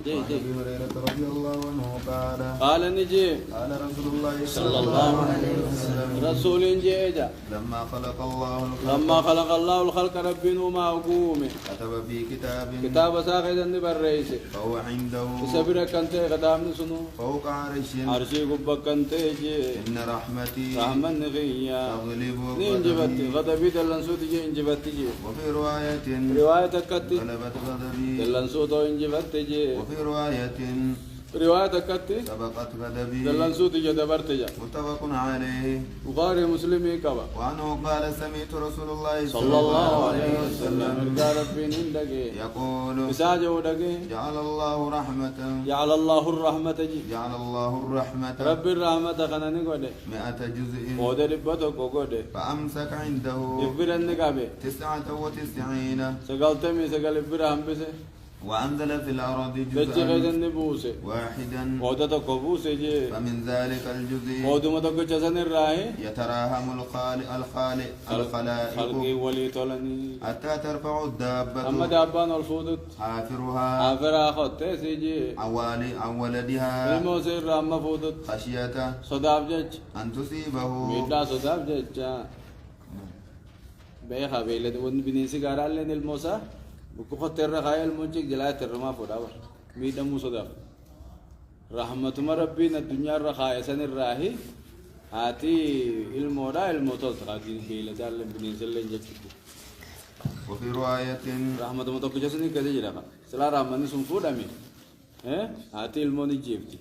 وعن أبي هريرة رضي الله عنه قال نجي قال رسول الله صلى الله عليه وسلم رسول جيجا لما خلق الله الخلق ربنا وما قومه كتب في كتاب ساخذ النبريس فهو عنده سبر كنت قدام سنو فوق عرشي قبك كنت جي إن رحمتي رحمن غيا تغلب نجبت غضبي دلنسوت جي انجبت جي وفي رواية كتي غلبت غضبي دلنسوت انجبت جي وفي رواية كتي سبقت غضبي دلنسوت جي دبرت جي متفق عليه بخاري مسلمي كبا وعنه قال سمعت رسول الله صلى الله عليه وسلم قال ربي نندقي يقول مساجه ودقي جعل الله رحمة جعل الله الرحمة جي جعل الله الرحمة رب الرحمة خناني قد 100 جزء قد ربطك قد فأمسك عنده يفبر النقابة 99 سقلتمي سقل إبراهيم بس وأنزل في الأرض بجي غير جزءا النبوسة واحدا قد تقبوسة جي فمن ذلك الجزء قد ما تقو جسن الراهي يتراهم الخلائق خلقي ولي طولني حتى ترفع الدابة أما دابان الفودت حافرها آفرا خطة سيجي عن ولدها الموسير رام فودت خشية صداب جج أن تصيبه ميدا صداب جج بيخا بيلد ون بنيسي قارال لين الموسى بكو خطر رخايا المنجك جلاية الرما فوداور ميدا مو صداب رحمة ربنا الدنيا الرخايا سن الراهي هاتي المودا الموتوز قاعدين بيلد على بنيسي اللي جج وفي رواية رحمة متوقع جسني كذا جرا سلا رحمة سنفود أمي هاتي الموني جيفتي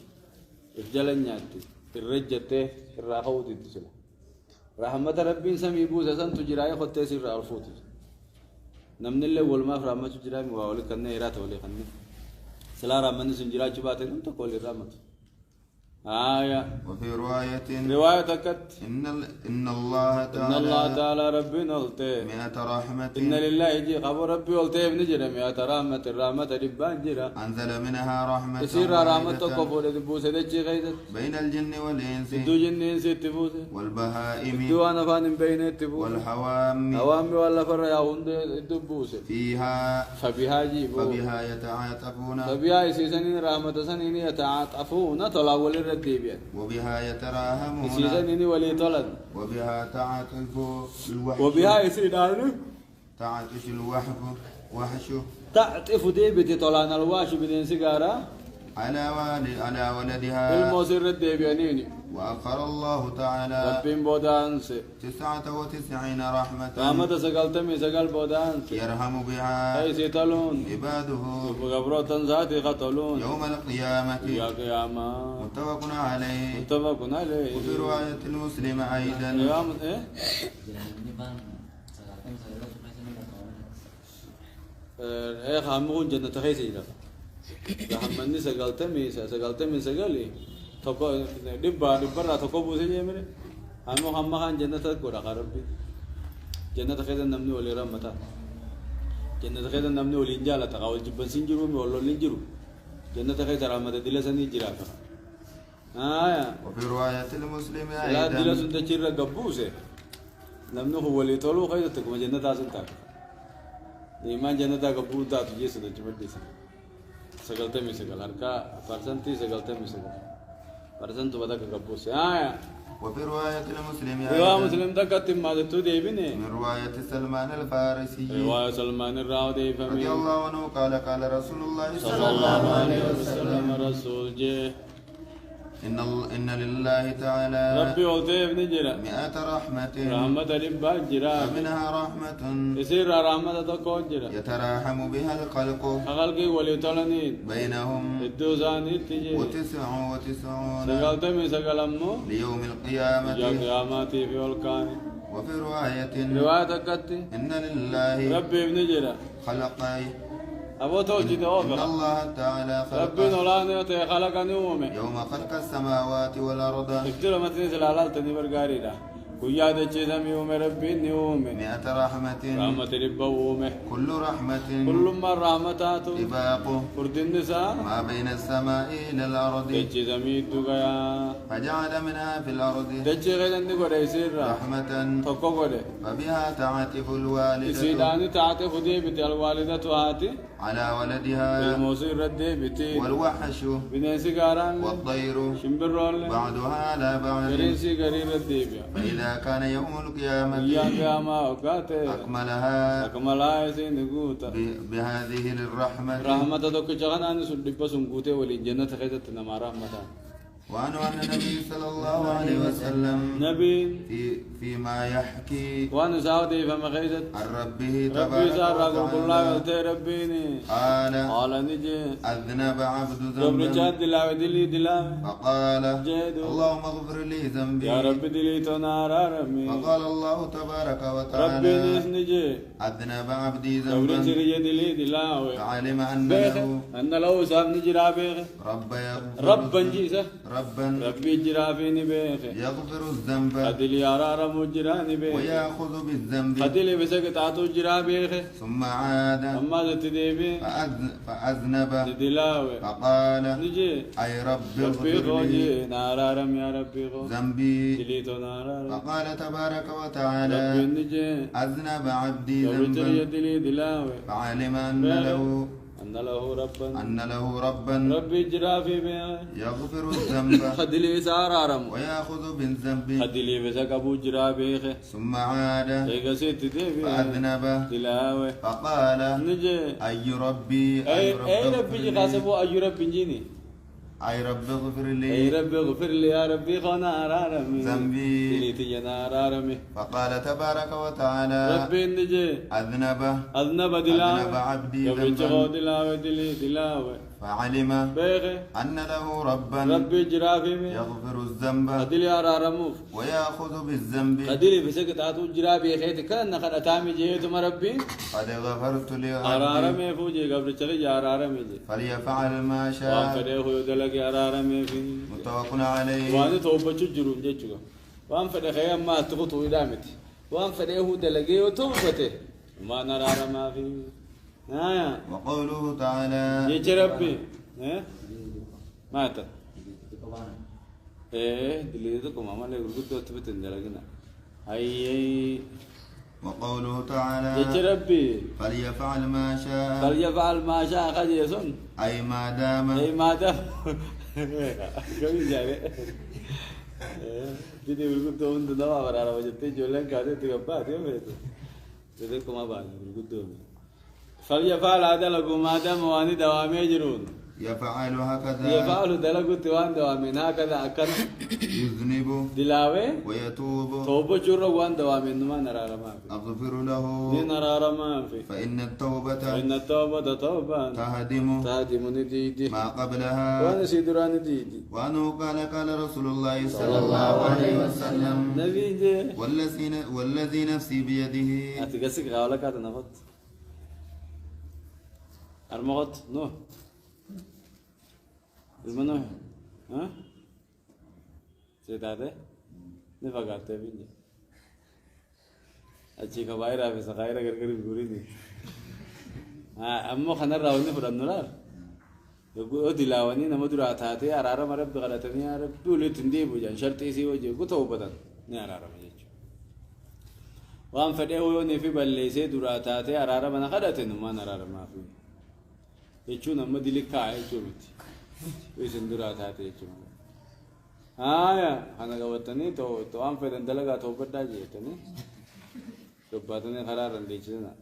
الجلن ياتي الرجته الراحوتي تسلا رحمة ربي سمي بوزا سن تجراي خطة سر الفوتي نمن اللي والما في رحمة تجراي مواولي كنا إيرات ولي خني سلا رحمة سنجراي جباتي نم تقول الرحمة وفي رواية كت إن الله تعالى ربنا قلته 100 رحمة إن لله يجي خبر ربي قلته بنجرا 100 رحمة الرحمة ربان جرا أنزل منها رحمة يصير رحمة كفور دبوسة دجي غيثت بين الجن والإنس دو جن إنس تبوسة والبهائم دو أنا فان بين تبوسة والحوام حوام ولا فر يهون دبوسة فيها فبها جيبو فبها يتعاطفون فبها يسيسنين رحمة سنين يتعاطفون طلعوا للرديبيا وبها يتراهمون يسيسنين ولي طلد وبها تعاطف الوحش وبها يسيدان تعاطف وحش تعطف ديبتي طلعنا الواش بدين سيجارة على ولدها الموسر الديبيانيني وأخر الله تعالى ربين بودانس 99 رحمة رحمة سقلتمي سقل بودانس يرحم بها أي سيطلون عباده وقبروتا ذاتي قتلون يوم القيامة يا قيامة متفق عليه وفي رواية المسلم أيضا خامون جنة خيسي لك رحمني سقلتمي سقلي تكو دبا را تكو بوسي جمري هم خان جنة تكورا ربي جنة خيدا نمني ولي رحمتا جنة خيدا نمني ولي انجالة تقاول جبن سنجرو مي ولو لنجرو جنة خيدا رحمتا دلساني جراكا وفي رواية المسلم أيضا لا دلسون تجير قبوسي نمني هو ولي طولو خيدا تكو جنة تاسن تاكا إيمان جنة قبو تاتو جيسو تجمد ديسا سقلتمي سقل هركا فرسنتي سقلتمي سقل فرسنتو بدك قبوسي وفي رواية المسلم رواية مسلم تكتم ما تودي بني من رواية سلمان الفارسي رواية سلمان الراودي فمن رضي الله عنه قال رسول الله صلى الله عليه وسلم رسول جي إن لله تعالى ربي قلته ابن جرا 100 رحمة ربا جرا فمنها رحمة يصير رحمة تكون جرا يتراحم بها الخلق خلقي وليتولنين بينهم الدوزاني تجي 99 سقلتمي سقلمو ليوم القيامة يا قياماتي في الكاني وفي رواية كتي إن لله ربي ابن جرا خلقي أبو توجد إن الله تعالى ربي نولاني خلقني أمي يوم خلق السماوات والأرض اكتر مثل سلالة تنبر قاريدا ويا دجي يوم ربي نيومي 100 رحمة رحمة ربه ومه كل رحمة كل ما رحمتاته طباق فرد النساء ما بين السماء إلى الأرض دجي زميد دقيا فجعل منها في الأرض دجي غير أنك وده يسير رحمة تقو وده فبها تعاطف الوالدة يسيداني تعاطف دي بتي الوالدة هاتي على ولدها الموصي رد بتي والوحش بنسي قاران والطير شمبرون بعضها على بعض جريسي قرير رد بيا فإذا كان يوم القيامة يا قياما وقاته أكملها أكملها يسين قوتا بهذه الرحمة رحمة دوك جغان أنا سودي بس قوته ولي جنة خيزت نما رحمة وعنه أن النبي صلى الله عليه وسلم نبي فيما يحكي وانا سعودي فما خيزت عن ربه ربي تبارك سار الله وتعالى ربيني قال نجي أذنب عبد رب ذنبا رجال دلاوي دلي دلاوي فقال جيدو اللهم اغفر لي ذنبي يا رب دلي تنارا رمي فقال الله تبارك ربي وتعالى نجي أذنب عبدي رب ذنبا رجال دلي دلاوي فعلم أن بيخ له أن له ساب نجي رابيخ رب يغفر ربا جيسه ربا ربي جرافيني بيخ يغفر الذنب قدلي يارا مجراني بيخ ويأخذ بالذنب قدلي بسك تعطو جرابيخ ثم عاد أما تديبي فأذنب دلاوي فقال نجي أي رب ربي اغفر لي خوجي نارا رم يا ربي خو ذنبي دليتو نارا رم فقال تبارك ربي وتعالى نجي أذنب عبدي ربي تري ذنبا دلي دلاوي فعلم أن له ربا ربا ربي جرافي بيخ يغفر الذنب خدلي سارا رم ويأخذ بالذنب خدلي بسك أبو جرابيخ ثم عاد هيك ست ديبي فأذنب دلاوي فقال نجي أي ربي أي ربي اغفر جي لي قاسبو أي ربي جيني أي رب اغفر أي لي ربي اغفر لي يا ربي خنا أرارمي ذنبي دليتي جنا أرارمي فقال تبارك وتعالى ربي نجي أذنب أذنب أذنب دلاوي عبدي قبل ذنبا جغو دلاوي دلاوي فعلم بيخي أن له ربا ربي جرافي بي يغفر الذنب قدلي أرارموف ويأخذ بالذنب قدلي بسكت عطو جرابي خيتي كان خد أتامي جيتو مربي قد غفرت لعبدي أرارمي فوجي قبل تلي أرارمي جي فليفعل ما وان شاء فديه يدلق أرارمي في متفق عليه وان توبة جرون جيتشو وان فديه خيام ما تغطو إدامتي وان فديه دلقي وتوبته ما نرى ما في وقوله تعالى جيتش ربي مات دليتكم عمل يقول تبتن دلقنا أي وقوله تعالى جيتش ربي فليفعل ما شاء فليفعل ما شاء قد يسن أي ما دام أي ما دام كم جاري jadi berkutu untuk tahu apa arah wajib tu jualan kade tu apa dia begitu jadi kuma bang berkutu فليفعل هذا لكم هذا مواني دوامي يجرون يفعل هكذا يفعل دلقوا توان دوامين هكذا أكن يذنب دلاوي ويتوب توبة جرّ وان دوامين ما نرى رما في أغفر له نرى رما في فإن التوبة توبة تهدم نديدي ما قبلها وانا سيدران نديدي وأنه قال رسول الله صلى الله عليه وسلم نبي جي والذي نفسي بيده أتقسك غاولك هذا نفط أرمغت نو المنو ها سيداده نفقات تبيني أشي كبايرة في سخايرة كركر بقولي أمو خنا راوني فرد نرار يقول دلاواني نمدر عتاتي أرارا مرب بغلتني أرب بقولي تندي بوجان شرط إيسي وجه قطعو بدن ني أرارا مجيج وان فديه وني في بليسي دراتاتي أرارا من خدتن ما نرارا ما في يجون أما دلك كاي جوبتي ويسن دراتاتي يجون أنا قوتني تو أم فدن دلقا تو بدأ جيتني شباتني خرار ليجنا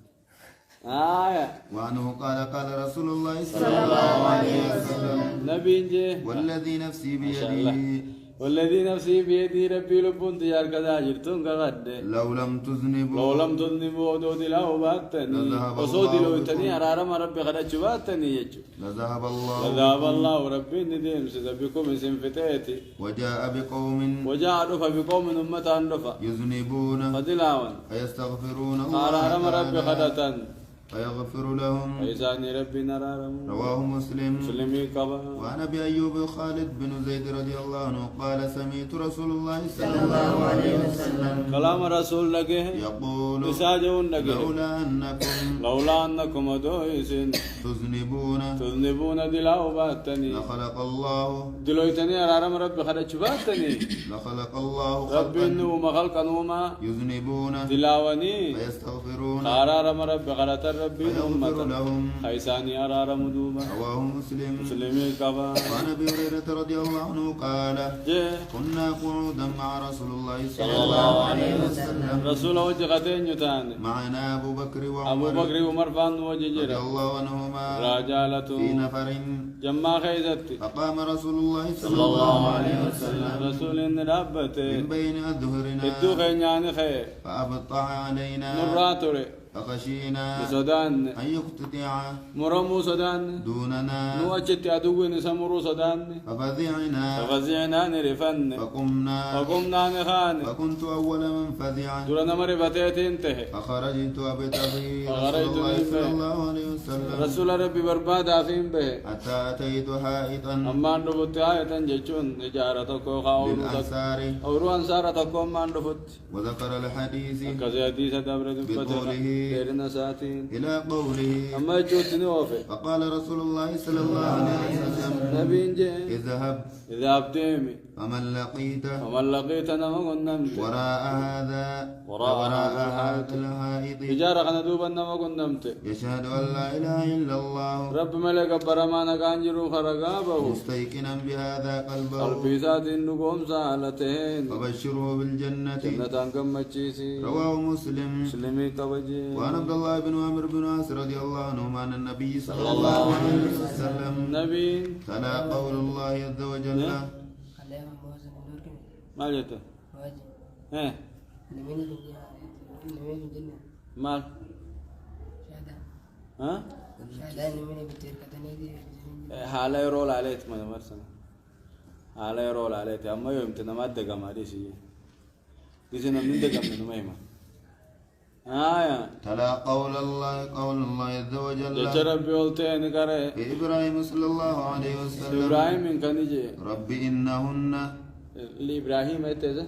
وعنه قال رسول الله صلى الله عليه وسلم نبي والذي نفسي بيده والذي نفسي بيدي ربي لبون تجار كذا جرتون كغد لو لم تذنبوا ودود لا وباتني وصود لو تني أرارم ربي قد جباتني يجو لذهب الله ربي نديم سبكم اسم فتاتي وجاء رفا بقوم أمة رفا يذنبون قدلاون فيستغفرون الله أرارم ربي قدتن فيغفر لهم فإذاني ربي نرارم رواه مسلم كبا وعن أبي أيوب خالد بن زيد رضي الله عنه قال سمعت رسول الله صلى الله عليه وسلم كلام رسول لك يقول مساجون لك لولا أنكم دويسين تذنبون دلاو باتني لخلق الله دلويتني أرارم ربي خرج باتني لخلق الله ربي إنه مخلق نوما يذنبون دلاوني فيستغفرون أرارم ربي خرطر ربي فيغفر أمة لهم. خيساني أرار مدوبا رواه مسلم. مسلمي كفا وعن ابي هريره رضي الله عنه قال جي كنا قعودا مع رسول الله صلى صلى الله الله عليه عليه وسلم وسلم رسول وجهتين يتاني معنا ابو بكر أبو وعمر بكر ومر فان رضي وججرة الله عنهما راجالة في نفر جمع خيزتي فقام رسول الله صلى صلى الله الله عليه عليه وسلم وسلم رسول إن ربته من بين أظهرنا إدو خينياني خير فأبطأ علينا نراتوري فخشينا بسودان أن يقتطع مرمو سودان دوننا نوجت أدوين سمرو سودان ففزعنا ففزعنا نرفن فقمنا وقمنا نخان فكنت أول من فزع دولنا مرفتين انتهي فخرجت أبتغي رسول فخرجت الله من صلى به. الله عليه وسلم رسول ربي برباد عفين به حتى أتيت حائطا أما أن رفت آية جيشون إجارة كوخا للأنصار أورو أنصارة كوم أن رفت وذكر الحديث كذي حديث دبر دبته بقوله ديرنا ساتين إلى قوله أما جوتني وفي فقال رسول الله صلى الله عليه وسلم نبي جي اذهب إذا أبتيمي فمن لقيته ومن لقيتنا ما قنمت وراء هذا وراء هذا الحائط إجارة خنا دوبا ما قنمت يشهد أن لا إله إلا الله رب ملك برمانا كانجرو خرقابه مستيقنا بهذا قلبه البيسات النقوم سالتين وبشره بالجنة جنة كم مجيسي رواه مسلم. مسلمي كوجي وعن عبد الله بن عمرو بن عاص رضي الله عنهما عن النبي صلى الله عليه وسلم نبي تلا قول الله عز وجل ما جته ايه مال ها حالا يرول عليك ما مرسنا حالا يرول عليك اما يوم تنمد دغما دي شي دي سنه من دغم من ميما تلا قول الله عز وجل جرب بيولتين كره في إبراهيم صلى الله عليه وسلم ابراهيم من كان يجي رب إنهن لابراهيم ايتزه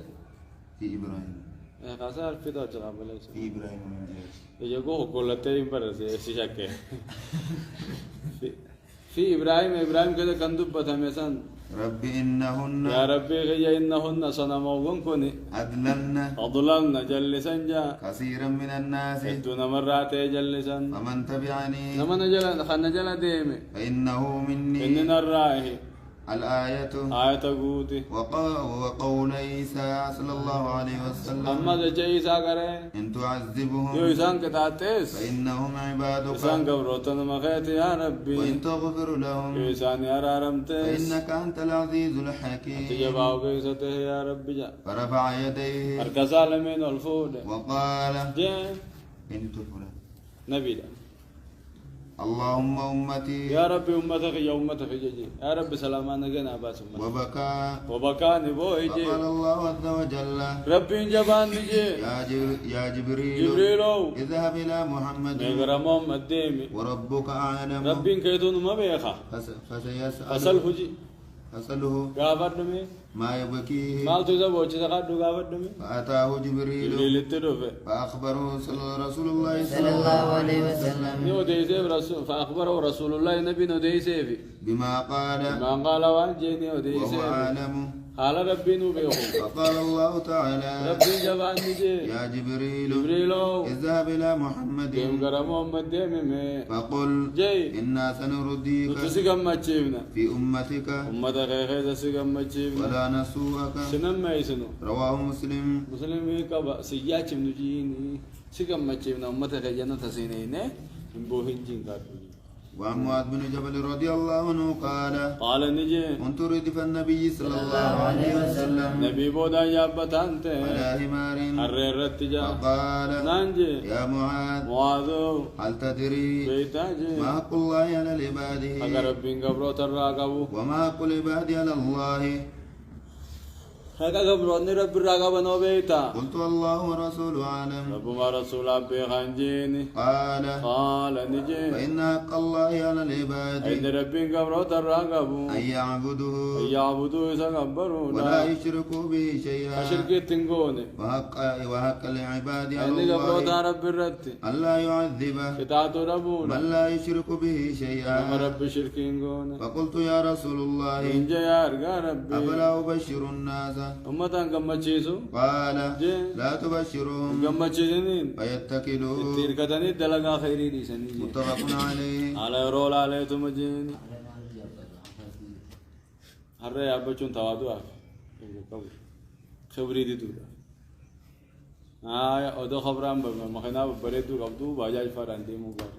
في إبراهيم قصار في دوت قبل في إبراهيم من جهة يجو كلتين برس شيشك في ابراهيم كده كندب بتمسن رب إنهن يا ربي غي إنهن صنموغن كوني أضللن أضللن جلسن جا كثيرا من الناس دون مرات جلسن فمن تبعني لما نجل خن نجل ديمي فإنه مني إننا الرائه الآية آية قوتي وقول عيسى صلى الله عليه وسلم أما ذا عيسى كره إن تعذبهم يو إنسان كتاتيس فإنهم عبادك إنسان قبروتن مخيت يا ربي وإن تغفر لهم يو إنسان يرارمتس فإنك أنت العزيز الحكيم تجباو قيسته يا ربي جا فرفع يديه أركزال من الفود وقال جين إن تفعل نبي دا. اللهم أمتي يا ربي أمتك يا أمتك جي يا ربي سلامان جنا باس أمتك وبكى وبكاني بوي جي فقال الله عز وجل ربي جبان جي يا جبريل جبريلو اذهب إلى محمد نغرمهم الديمي وربك أعلم ربي كيتون ما بيخا فسله جي فسأله غافدمي ما يبكيه مال تو زبو چي تقادو غافدمي فأتاه جبريل جبريل تدوفه فأخبره رسول الله صلى الله عليه وسلم نيو ديسيف رسول فأخبره رسول الله نبي نو ديسيف بما قال ما قال وانجي نيو وهو ديسيف عالم قال ربي نو بيخو فقال الله تعالى ربي جبان جي يا جبريل جبريلو اذهب إلى محمد ديم غرمهم الديمي مي فقل جي إنا سنرديك تسيغم مچيبنا في أمتك أمتا خيخي تسيغم مچيبنا ولا نسوءك سنم ما يسنو رواه مسلم. مسلمي كبا سيجاچم نجيني سيغم مچيبنا أمتا خيجانا تسينيني بوهن جين كاتو وعن معاذ بن جبل رضي الله عنه قال نجي كنت ردف النبي صلى الله عليه وسلم نبي بودا يابتانت على حمار الررت جا فقال نانجي يا معاذ هل تدري بيتاجي ما حق الله على العباد اگر ربين قبرو تراقبو وما حق العباد على الله هكا قبرو ان رب الراقب نو بيتا قلت الله ورسوله أعلم رب ما رسول ابي خانجيني قال نجي فإن حق الله على العباد ان ربين قبرو تراقبو أن يعبدوه يعبدوا يسقبروا ولا يشركوا به شيئا شركة تنقوني وحق العباد على ان قبرو الله رب الرد أن لا يعذبه كتاتو ربونا من لا يشرك به اما شيئا رب شركين قوني فقلت يا رسول الله إن جاء ربي أفلا أبشر الناس أمتان قمتشيسو قال جي لا تبشرهم قمتشيسنين فيتكلوا تيركتني دلقا خيري دي سنين متفق عليه. على رول عليه تمجيني هرّي أبوچون توادوا خبري دي دولا أدو خبرام مخنا بريدو قبضو باجاج فرانتي مقار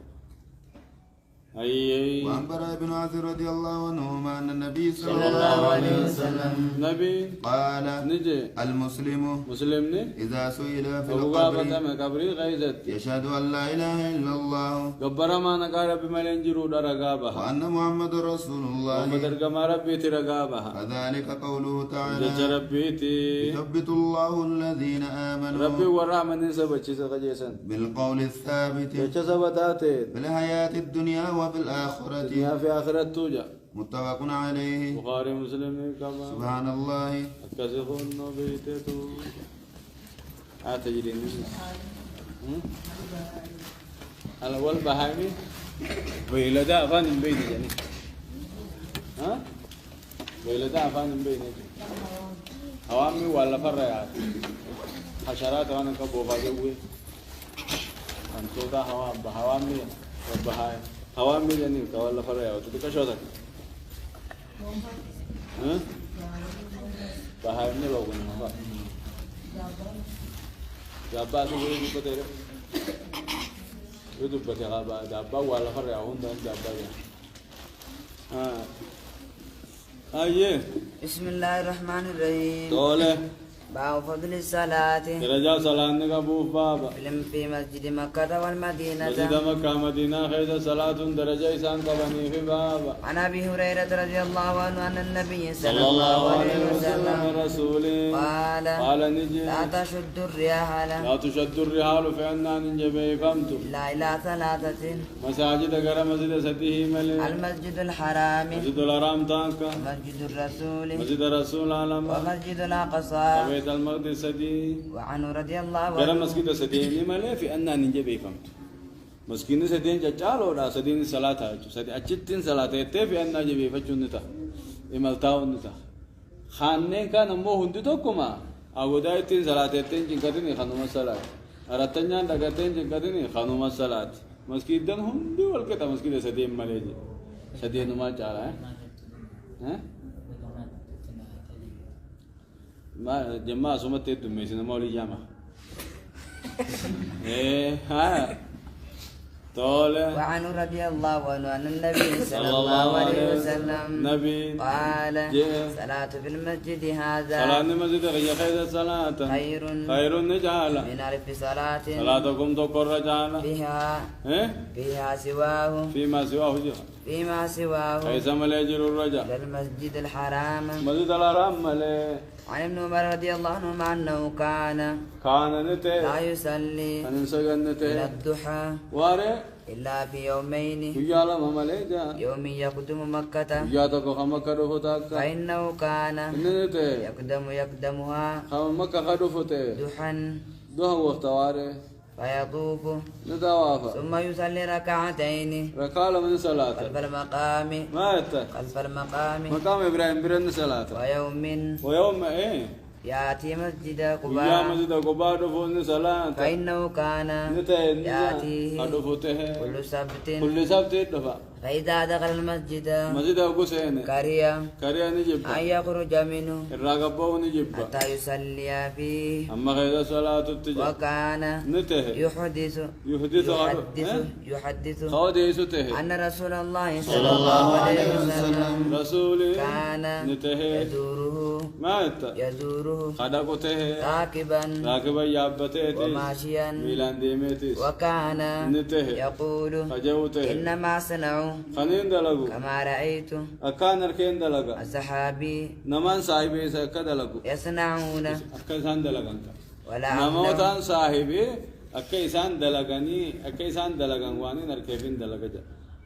أي وعن براء بن عازب رضي الله عنهما أن النبي صلى الله عليه وسلم نبي قال نجي المسلم مسلمني إذا سئل في فوقافة القبر ما قبري غيزت يشهد أن لا إله إلا الله قبر ما نقال بملنجرو درقابها وأن محمد رسول الله محمد رقما ربي ترقابها فذلك قوله تعالى جج ربيتي يثبت الله الذين آمنوا ربي ورحمة نسبة سقجيسا بالقول الثابت جج سبتاتي في الحياة الدنيا وفي الآخرة الدنيا في آخرة توجا متفق عليه. بخاري مسلم كما سبحان الله. أكسفون بيتتو تجري الأول بهايمي بيلدا أفان بين جاني ها بيلدا أفان بين هوامي ولا فرع حشرات وانا كبوفا جوي أنتودا هوامي وبهاي هوامي جاني كولا فرع وتدكشوتك ها بهايمي لو كنا ما جابا سوي بتر يدو بتر جابا ولا فرع هون جابا أيه بسم الله الرحمن الرحيم. طوله باب فضل الصلاة درجة صلاة نقبوف بابا في مسجد مكة والمدينة. مسجد مكة مدينة خير صلاة درجة إنسان قبني في بابا. عن أبي هريرة رضي الله عنه أن النبي صلى الله عليه وسلم رسوله قال نجي لا تشد الرحال لا تشد الرحال فإننا ننجبه فهمت إلا إلى ثلاثة مساجد غير مسجد سته ملي المسجد الحرام مسجد الحرام تانكا مسجد الرسول مسجد الرسول عالم ومسجد الأقصى بيت المقدس دي وعنه رضي الله غير عنه مسجد سته ملي في أننا ننجبه فهمت مسكين سدين جالو لا سدين صلاة هاجو سدين أجتين صلاة في أننا نجبه فجنتا إمالتاو نتا خانين كان مو هندو كما أودايتين صلاة تين جنكتين خانوم الصلاة أرتنيان دعاتين جنكتين خانوم الصلاة مسجد دن هندو والكتا مسجد سدين مالجي سدين نما جالا ها ما جماعة سمت تدمي سنما مولي جامع إيه ها طالع وعنه رضي الله عنه أن النبي صلى الله عليه وسلم نبي قال صلاة في المسجد هذا صلاة المسجد هي خير الصلاة خير نجعل من ألف صلاة صلاتكم تقر رجعنا فيها سواه فيما سواه كيس مليجر الرجع للمسجد الحرام مسجد الحرام ملي عن ابن عمر رضي الله عنهما أنه كان نته لا يصلي إلى الضحى إلا في يومين يوم يقدم مكة فإنه كان يقدمها ضحى فيطوف ثم يصلي ركعتين خلف المقام مقام إبراهيم برن صلاة ويوم يأتي مسجد يا قباء مسجد قباء دفون صلاة فإنه كان يأتيه كل سبت دفع فإذا دخل المسجد مسجد حسين كريا نجيب أن يخرج منه الرقبة نجيب حتى يصلي فيه أما غير صلاة التجاه وكان يحدث أن رسول الله صلى الله عليه وسلم رسولي كان يزوره راكبا يابته وماشيا ميلان ديمتيس وكان يقول إنما صنعوا خنين دلقو كما رأيت أكان أركين دلقا الصحابي نمان صاحبي سكا دلقو يصنعون أكيسان دلقان ولا نموتان صاحبي أكيسان دلقاني أكيسان دلقان واني نركبين دلقا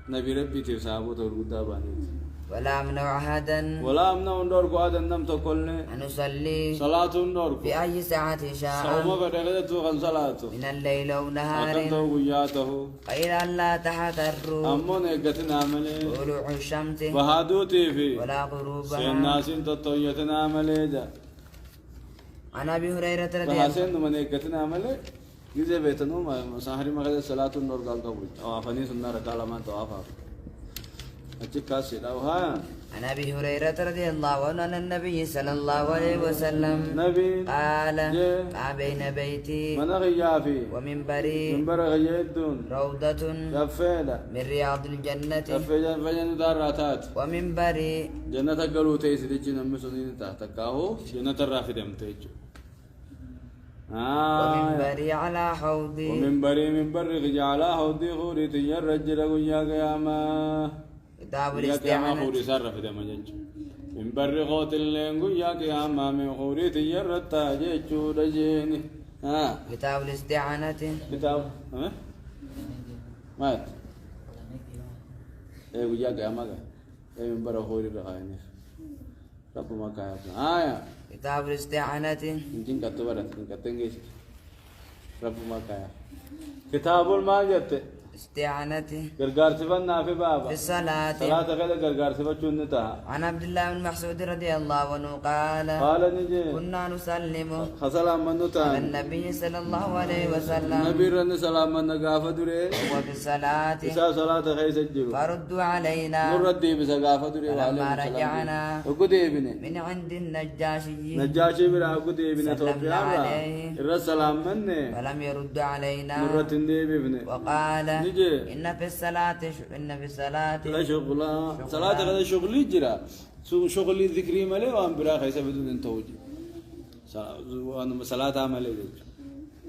نبي ربي تيو صاحبو تورقودا باني ولا أمنع أحدا ندور قوادا نم تقولني أن نصلي صلاة ندور في أي ساعة شاء صوم بدأت خن صلاة من الليل أو نهار أكنتو وياته غير أن لا تحتروا أمون إقتنا عملي طلوع الشمس بهادوتي في ولا غروبها سيناسين تطويتنا عملي جا عن أبي هريرة رضي الله فحسين من يكتنا عمله جزء بيتنو مساهري ما كذا صلاة النور قال قبول توافني سنة ركالة ما توافا أتكاسي لو ها عن أبي هريرة رضي الله عنه أن النبي صلى الله عليه وسلم نبي قال جه. ما بين بيتي من غيافي ومنبري من برغ يدون روضة كفيلة من رياض الجنة كفيلة فجن داراتات ومنبري جنة قالوا تيسي تيجي نمسونين تحتكاهو جنة الرافد يمتيجو ومنبري على حوضي من برغ جعلا حوضي خوري تيار رجل يا قياما كتاب يا قياما الاستعانة خوري سر في دمجج من برغ قوتل لنقو يا قياما من خوري تيار رتاجيجو دجيني كتاب الاستعانة كتاب مات ايه ويا قياما ايه من برغ خوري رخايني رب ما كايا كتاب الاستعانة يمكن كتبرت كتنجيش رب ما كايا كتاب الماجت استعانة غرغار سبنا في بابا في الصلاة صلاة كذا غرغار سبا چونتا عن عبد الله بن مسعود رضي الله عنه قال نجي كنا نسلم خسل منتا على النبي صلى الله عليه وسلم نبي رن سلام من غافة دري وفي الصلاة إسا صلاة خيس الجيب فردوا علينا نردي بس غافة دري فلما رجعنا وقدي ابنه من عند النجاشي نجاشي برا وقدي ابنه سلمنا توفي عليه الرسلام منه فلم يرد علينا نردي ابنه وقال نجي إن في الصلاة لا شغلا صلاة هذا شغلي جرا شغلي ذكري ملي وان برا خيسة بدون توجي وانا صلاة عملي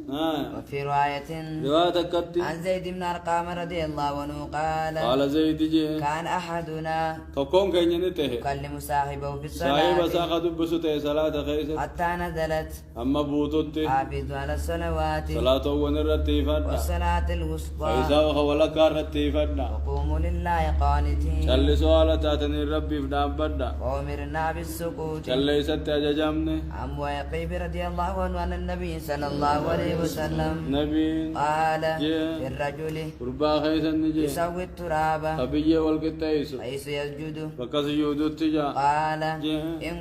وفي رواية رواية كتي عن زيد بن أرقام رضي الله عنه قال زيد جي كان أحدنا تكون كان ينته يكلم صاحبه في صاحب الصلاة ساقط بسوته صلاة خيسة حتى نزلت أما بوتوت حافظ على الصلوات صلاة ونرتي فدا والصلاة الوسطى فإذا ولا كارتي فدا وقوموا لله قانتين شل سؤال تاتني ربي فدام بدا وأمرنا بالسكوت شل ست أججمني عن ويقيب رضي الله عنه أن النبي صلى الله عليه وسلم نبي قال جاء. في الرجل قربا خيسا نجي يسوي التراب خبية والكتايس حيث يسجد فكس يودو تجا قال جاء. إن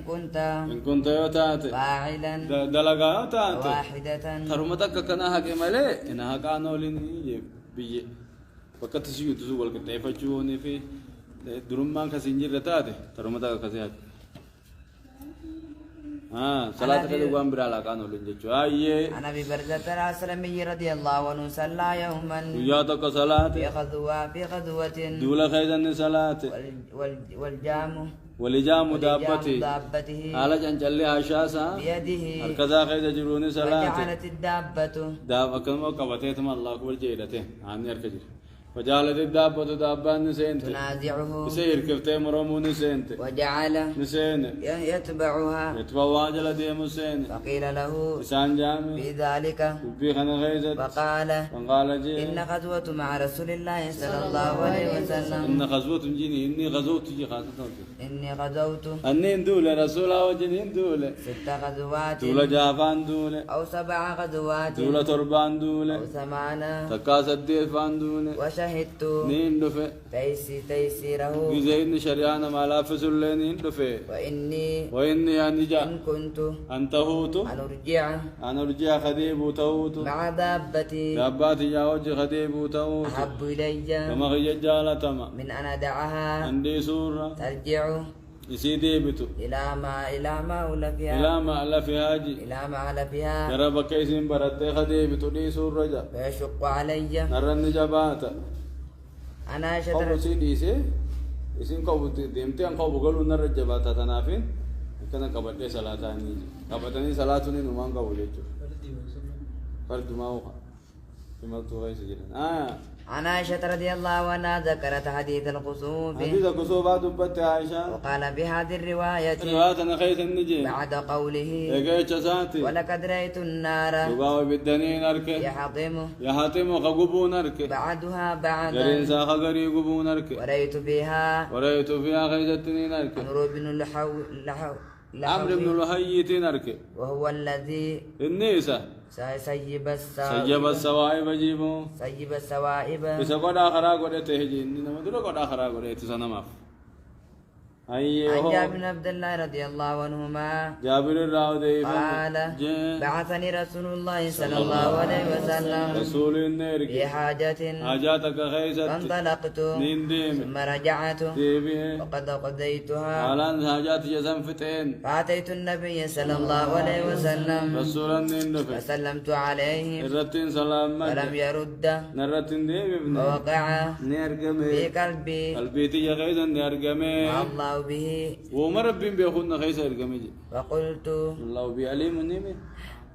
كنت يوتات فاعلا دلقا يوتات واحدة ترمتك كنا حق ملي إنها كانوا لني بيجي فكت يودو والكتايف فجوني في درمان كسنجر تاتي ترمتك كسيات صلاة كذا قام برالا كانوا لنجوا أيه عن أبي برزة الأسلمي رضي الله عنه صلى يوما وياتك صلاة في غزوة دولا خيزا صلاة والجام ولجام دابتي دابته على جنجل عشاسا بيده الكذا خيزا جروني صلاة وجعلت الدابة داب كم كبتيتم الله أكبر جيلته عن يركجر وجعلت الدابة دابا نسينت تنازعه يسير كفتي مرمو نسينت وجعل نسين يتبعها يتبع واجل دي مسين فقيل له لسان جامي في ذلك في خنا خيزت فقال فقال جي إن غزوة مع رسول الله صلى الله عليه وسلم إن غزوة جيني إني غزوت جي خاصة إني غزوت أنين دولة رسول الله وجنين دولة 6 غزوات دولة جافان دولة أو 7 غزوات دولة تربان دولة أو 8 تكاسد ديفان دولة وشهدت نين دفع تيسيره يزين شريانا ما لا فسر نين دفع وإني يعني جاء إن كنت أنت هوتو أن أرجع أنا رجع خديب وتوتو مع دابتي داباتي جاوج خديب وتوتو أحب إلي كما خي جالة تما من أن أدعها عندي سورة ترجع يسيدي بتو إلى ما أولى فيها إلى ما ألا في هاجي إلى ما على فيها يرى بكيسين برد خديب بتو دي سورة جا فيشق علي نرن جباتا أنا قبو شترت سيدي سي isin qabutti deemtee an qabu galuu narra jabaata tanaafin akkana qabadhee salaataa ni qabatanii salaatuun inumaan qabu jechuudha fardumaa uqa himaltuu keessa jedhan عن عائشة رضي الله عنها ذكرت حديث الخسوف حديث الخسوف دبت عائشة وقال بهذه الرواية رواية نخيت النجي بعد قوله يقيت ساتي ولقد رأيت النار يقاوي بالدنين أركي يحطم خقبون أركي بعدها بعد جرين ساخ قري قبون أركي ورأيت فيها خيزتنين أركي عمرو بن عمرو بن لحيتين أركي وهو الذي النيسة سيب السوائب جيبو سيب السوائب إذا قد آخرا قد تهجين إنما دلو قد آخرا قد تسنماف أيه عن جابر بن عبد الله رضي الله عنهما جابر الراودي قال بعثني رسول الله صلى الله عليه وسلم رسول النير في حاجة حاجاتك خيست فانطلقت نندم ثم رجعت ديبه وقد قضيتها على حاجات جزم فتين فأتيت النبي صلى الله عليه وسلم رسول النير فسلمت عليه الرتين سلام فلم يرد نرتين ديبه ووقع نرجمه في قلبي قلبي تيجي خيزا نرجمه الله به ومربين بيخون خيزا يرجمه فقلت الله بيعلم النبي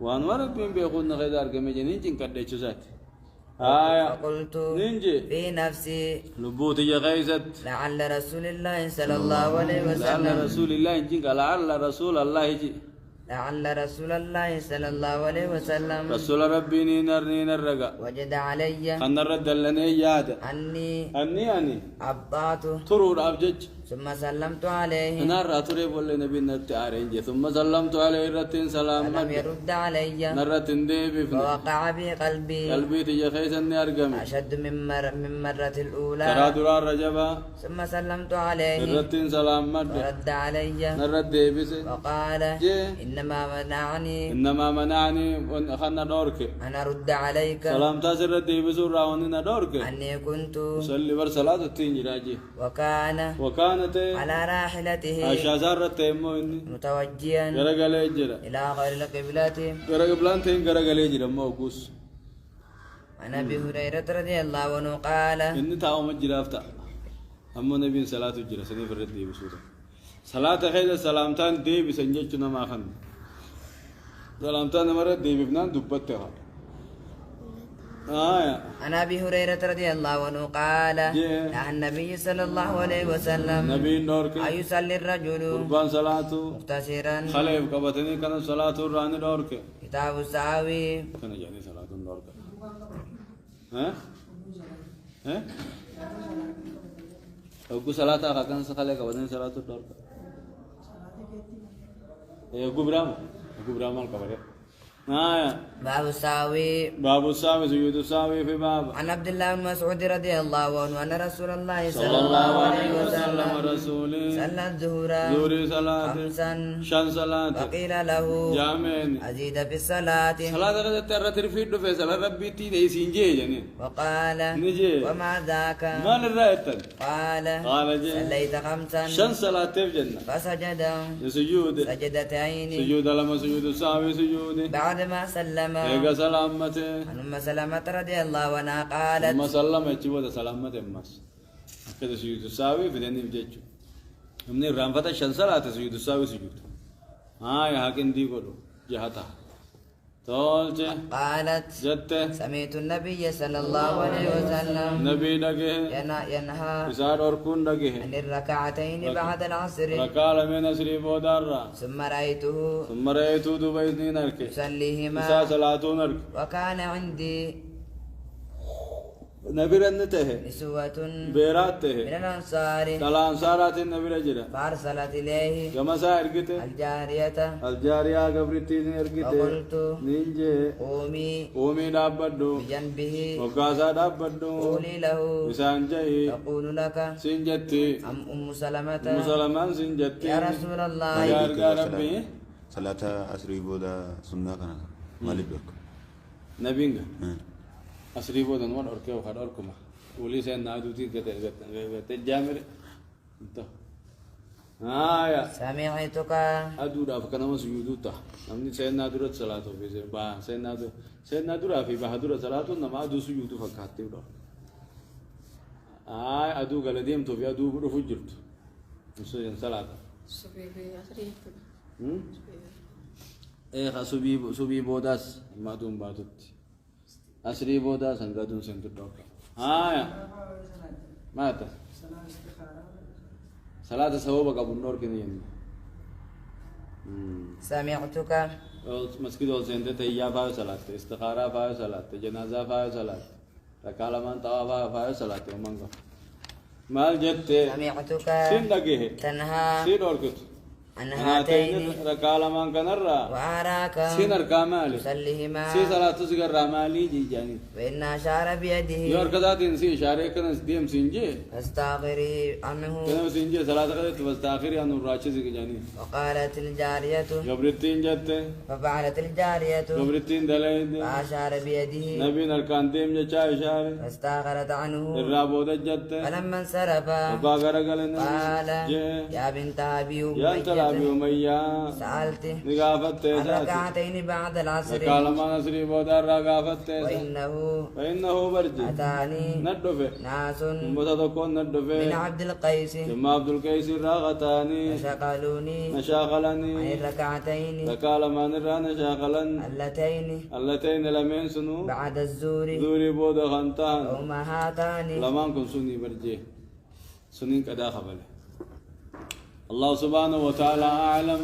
وان مربين بيخون خيزا يرجمه نيجي كده شوزات فقلت نيجي في نفسي لبوت يا خيزت لعل رسول الله صلى الله عليه لعل وسلم رسول الله يجي لعل رسول الله يجي لعل رسول الله صلى الله عليه وسلم رسول ربي نينر رجع وجد علي خنا رد لنا ياد أني أبطأت ترور أبجج ثم سلمت عليه نار أتوري بقول نبي نرت أرنج ثم سلمت عليه رتين سلام فلم يرد علي نرتين دي بفن فوقع في قلبي تيجي خيس النرجم أشد من مرة الأولى ترى درار رجبا ثم سلمت عليه رتين سلام مد فرد علي نرت دي بس وقال إنما منعني خنا دورك أن أرد عليك سلام تاسر دي بس راوننا دورك أني كنت صلي بر صلاة تيجي راجي وكانت على راحلته أشازار تيمو إني متوجيا غرغلي جرا إلى غير القبلة غرغبلان تين غرغلي جرا موقوس عن أبي هريرة رضي الله عنه قال إني تاو مجرافتا أما نبي صلاة الجرا سني فرد دي بسودا صلاة خير سلامتان دي بسنجتنا ما خن سلامتان مرة دي بفنان دبتها عن أبي هريرة رضي الله عنه قال عن النبي صلى الله عليه وسلم نبي نورك أيصلي الرجل قربان صلاة مقتصرا خليف قبتني كان صلاة راني دورك كتاب السعوي كان يعني صلاة دورك ها أقول صلاة كان سخلي قبتني صلاة دورك أقول برام الكبر باب الساوي سجود الساوي في باب عن عبد الله بن مسعود رضي الله عنه أن رسول الله صلى الله عليه وسلم رسوله صلى الظهر صلاة خمسا شان صلاة وقيل له جامين أزيد في الصلاة صلاة قد ترى في صلاة ربي تي سينجي يعني وقال نجي وما ذاك ما للرأيتن قال جي صليت خمسا شان صلاة في جنة فسجد سجود سجدتين سجود لما سجود الساوي سجود بعد ما سلم إيجا سلامته عن أم سلمة رضي الله عنها قالت أما سلم يجيبه سلامته أمس كده سجود الساوي في دنيا بيجو हमने रामफता शंसल आते सयुद सावी सयुद हाँ यहाँ के इंदी करो जहाता तोलचे قالت जत्ते سمعت النبي صلى الله عليه وسلم नबी लगे ينهى इसार और कौन लगे हैं عن الركعتين بعد العصر रकाल में नसरी बोदार रहा ثم رأيته सुमरे तू दुबई नहीं नरके يصليهما इसा सलातू नरक وكان عندي नबी रन्नते हैं نسوة बेराते من हैं الأنصار तला अंसारात नबी रजरा فأرسلت إليه गमसा अर्गिते الجارية الجارية قبرتي अर्गिते فقلت निंजे قومي ओमी डाबड्डो بجنبه وقاسا डाबड्डो قولي له بسانجي تقول لك سنجتي أم سلمة مسلمان سنجتي يا رسول الله يا ربي صلاة أسري بودا سنة كنا مالي برك نبينا أسري بودا نور أركيه وخد أركما ولي سين نادوتي قتل جامر انت يا سمعتك أدورا فكنا مسجودوتا نمني سين نادورة صلاة في با سين نادورا في بهادورة صلاة نما أدو سجودو فكاتي ولا أدو قلديم تو في أدو رفجرت مسجد صلاة إيه سبي بوداس ما دوم باتوت أسري بوداس هنقدون سنتو دوكا يا ماذا صلاة سوابك أبو النور كنين سمعتك مسجد والسنتة تيجا فاو صلاة استخارة فاو صلاة جنازة فاو صلاة ركالة من طواف فاو صلاة ومانغا مال جت سمعتك سين لگے ہے تنهى سين اور کچھ عن أنا هاتين ركال من كنرا وأراك سينر كامالي يصليهما سي صلاة تسجر رامالي جي جاني وإن أشار بيده يور كذا تنسي شارك كنا ديم سينجي فاستغفري عنه كنا سينجي صلاة كذا تفستاخر يا نور راشي زي جاني وقالت الجارية قبرتين جت ففعلت الجارية قبرتين دلائد فأشار بيده نبي نركان ديم جا إشارة فاستغفرت عنه الرابو جت فلما انصرف وباغر قالنا قال يا بنت أبي يا أنت لابي أمية أمية سألت نقافت عن تيسات ركعتين بعد العصر قال ما نسري بودار رقافت تيسات وإنه برجي أتاني ندفه ناس متدكون ندفه من عبد القيس ثم عبد القيس راغتاني فشغلوني نشاغلني عن الركعتين فقال ما نرى نشاغلن اللتين لمن سنو بعد الزور ذوري بود خنتان وما هاتان لمن كن سني برجي سنين كدا خبله الله سبحانه وتعالى أعلم.